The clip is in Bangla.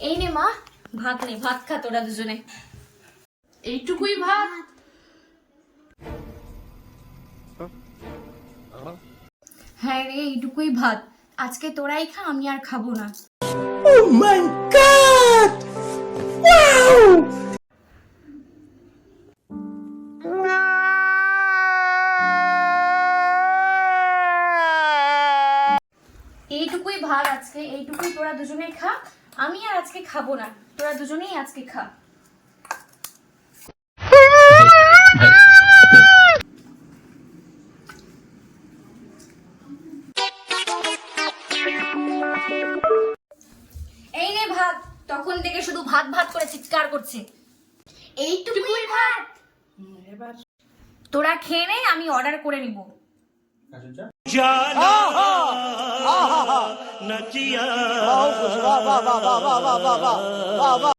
এই নে মা, ভাত নে, ভাত খা তোরা দুজনে। এইটুকুই ভাত? হ্যাঁ রে, এইটুকুই ভাত। আজকে তোরাই খা, আমি আর খাবো না। Oh my God! Wow! এইটুকুই ভাত আজকে, এইটুকুই তোরা দুজনে খা, আমি আর আজকে খাবো না। তোরা দুজনেই আজকে খা। এই নে ভাত। তখন থেকে শুধু ভাত ভাত করে চিৎকার করছে। এইটুকুই ভাত। এবার তোরা খেয়ে নে, আমি অর্ডার করে নিব। Wow!